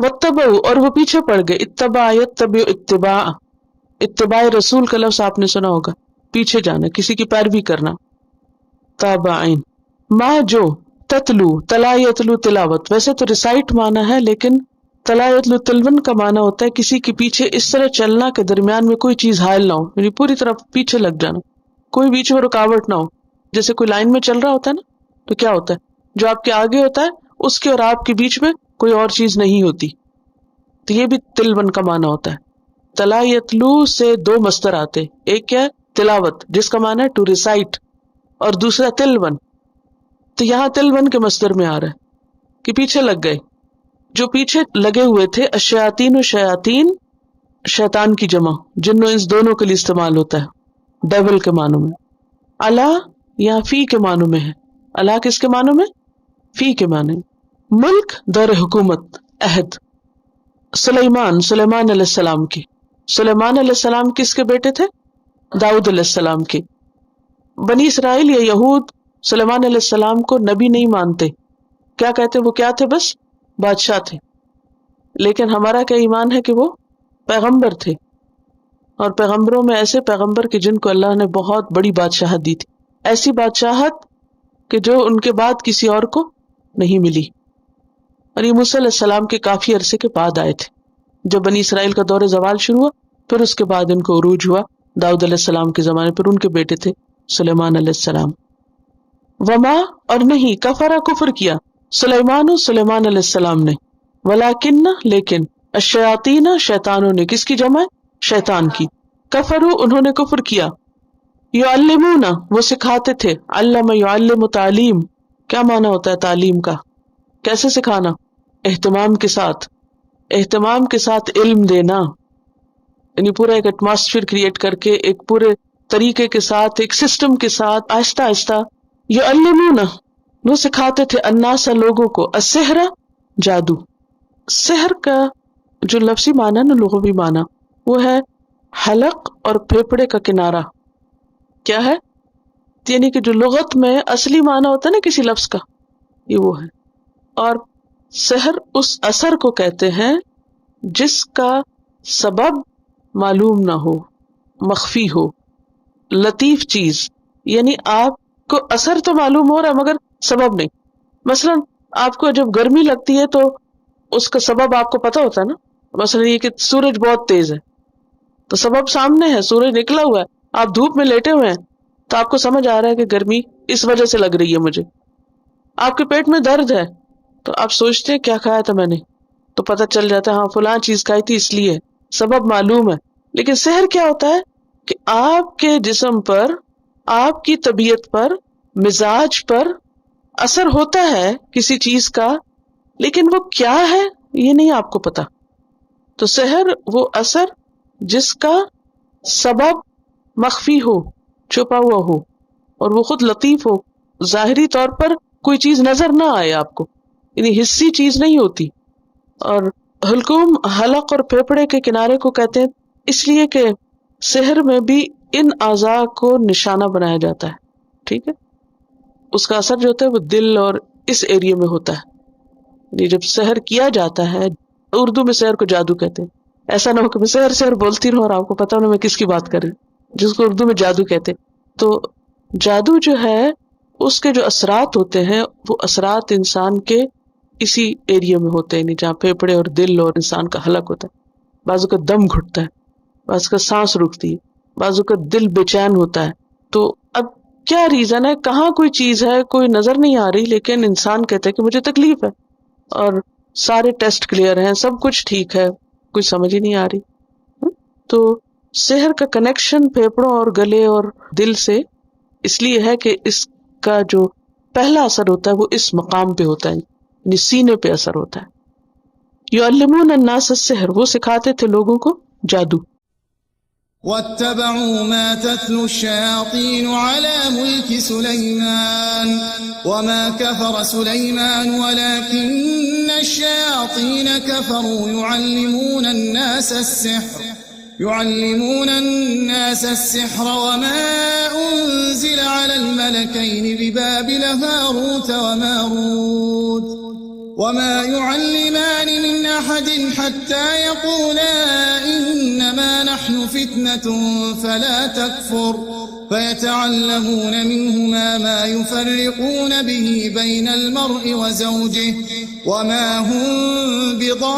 वत्तबऊ और वो पीछे पड़ गए, इत्तबा यत्तबउ इत्तिबा, इत्तिबा रसूल का लफ्ज आपने सुना होगा, पीछे जाना, किसी की पैरवी करना। ताबाइन मा जो, ततलू तला यतलू तिलावत, वैसे तो रिसाइट माना है लेकिन तला यतलू तिलवन का माना होता है किसी के पीछे इस तरह चलना के दरमियान में कोई चीज हायल ना हो, यानी पूरी तरह पीछे लग जाना, कोई बीच में रुकावट ना हो। जैसे कोई लाइन में चल रहा होता है ना, तो क्या होता है, जो आपके आगे होता है उसके और आपके बीच में कोई और चीज नहीं होती, तो ये भी तिलवन का माना होता है। तला यतलू से दो मस्तर आते, एक क्या है तिलावत जिसका माना है टू रिसाइट, और दूसरा तिलवन। तो यहाँ तिलवन के मस्तर में आ रहा है कि पीछे लग गए, जो पीछे लगे हुए थे। अशयातीन शयातीन, शैतान की जमा, जिन्नो इंस दोनों के लिए इस्तेमाल होता है, डेविल के मानों में। अला यहाँ फी के मानों में है, अला किसके मानों में, फी के माने। मुल्क दर हुकूमत, अहद सुलेमान, सुलेमान अलैहिस्सलाम की। सुलेमान अलैहिस्सलाम किसके बेटे थे, दाऊद अलैहिस्सलाम के। बनी इसराइल या यहूद सुलेमान अलैहिस्सलाम को नबी नहीं मानते, क्या कहते वो क्या थे, बस बादशाह थे। लेकिन हमारा क्या ईमान है कि वो पैगंबर थे, और पैगंबरों में ऐसे पैगंबर कि जिनको अल्लाह ने बहुत बड़ी बादशाहत दी थी, ऐसी बादशाहत कि जो उनके बाद किसी और को नहीं मिली। और ये मूसा अलैहिस्सलाम के काफी अरसे के बाद आए थे, जब बनी इसराइल का दौर जवाल शुरू हुआ, फिर उसके बाद इनको उरूज हुआ दाऊद अलैहिस्सलाम के जमाने पर, उनके बेटे थे सुलेमान अलैहिस्सलाम। वमा और नहीं, कफरा कुफर किया सुलेमान, सुलेमान अलैहिस्सलाम ने, वलाकिन लेकिन, अशयातीन शैतानों ने, किसकी जमा, शैतान की, कफरू उन्होंने कुफर किया। युअल्लिमूना वो सिखाते थे, अल्लम युअल्लिमु तालीम, क्या माना होता है तालीम का, कैसे सिखाना, एहतमाम के साथ, एहतमाम के साथ इल्म देना, यानी पूरा एक एटमॉस्फेयर क्रिएट करके, एक पूरे तरीके के साथ, एक सिस्टम के साथ, आहिस्ता आहिस्ता। युअल्लिमूना वो सिखाते थे, अन्नास लोगों को, अस्सिहरा जादू। सिहर का जो लफ्जी माना ना, लुग़वी माना, वो है हलक और फेफड़े का किनारा। क्या है, यानी कि जो लुगत में असली माना होता है ना किसी लफ्ज का, ये वो है। और सहर उस असर को कहते हैं जिसका सबब मालूम ना हो, मख्फी हो, लतीफ चीज, यानी आपको असर तो मालूम हो रहा है मगर सबब नहीं। मसलन आपको जब गर्मी लगती है तो उसका सबब आपको पता होता है ना, मसलन ये कि सूरज बहुत तेज है, तो सबब सामने है, सूरज निकला हुआ है, आप धूप में लेटे हुए हैं, तो आपको समझ आ रहा है कि गर्मी इस वजह से लग रही है मुझे। आपके पेट में दर्द है, तो आप सोचते हैं क्या खाया था मैंने, तो पता चल जाता है हाँ फलां चीज खाई थी इसलिए, सबब मालूम है। लेकिन सहर क्या होता है कि आपके जिस्म पर, आपकी तबीयत पर, मिजाज पर असर होता है किसी चीज का, लेकिन वो क्या है ये नहीं आपको पता। तो सहर वो असर जिसका सबब मख्फी हो, छुपा हुआ हो, और वो खुद लतीफ हो, जाहिरी तौर पर कोई चीज नजर ना आए आपको, यानी हिस्सी चीज नहीं होती। और हलकुम हलक और फेफड़े के किनारे को कहते हैं इसलिए कि सहर में भी इन आज़ा को निशाना बनाया जाता है, ठीक है। उसका असर जो होता है वो दिल और इस एरिया में होता है। ये जब सहर किया जाता है, उर्दू में सहर को जादू कहते हैं। ऐसा ना हो कि मैं सहर सहर बोलती रहूं और आपको पता ना मैं किसकी बात कर रही, जिसको उर्दू में जादू कहते हैं। तो जादू जो है उसके जो असरात होते हैं वो असरात इंसान के इसी एरिया में होते हैं, जहाँ फेफड़े और दिल और इंसान का हलक होता है। बाजू का दम घुटता है, बाजू का सांस रुकती है, बाजू का दिल बेचैन होता है। तो अब क्या रीजन है, कहाँ कोई चीज है कोई नजर नहीं आ रही, लेकिन इंसान कहता है कि मुझे तकलीफ है, और सारे टेस्ट क्लियर हैं, सब कुछ ठीक है, कुछ समझ ही नहीं आ रही। तो सेहर का कनेक्शन फेफड़ों और गले और दिल से इसलिए है कि इसका जो पहला असर होता है वो इस मकाम पे होता है, यानी सीने पे असर होता है। युअल्लिमून अन्नास अस्सिहर, वो सिखाते थे लोगों को जादू। واتبعوا ما تتلو الشياطين على ملك سليمان وما كفر سليمان ولكن الشياطين كفروا يعلمون الناس السحر وما أنزل على الملكين ببابل هاروت وماروت وما يعلمان من أحد حتى يقولا إنما نحن فتنة فلا تكفر فيتعلمون منهما ما يفرقون به بين المرء وزوجه وما هم بضارين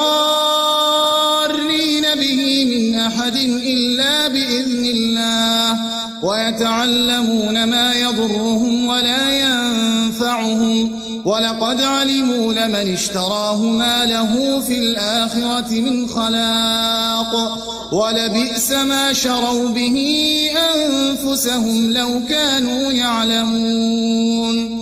به من أحد إلا بإذن الله ويتعلمون ما يضرهم ولا ينفعهم ولقد علموا لمن اشتراه ما له في الآخرة من خلاق ولبئس ما شروا به أنفسهم لو كانوا يعلمون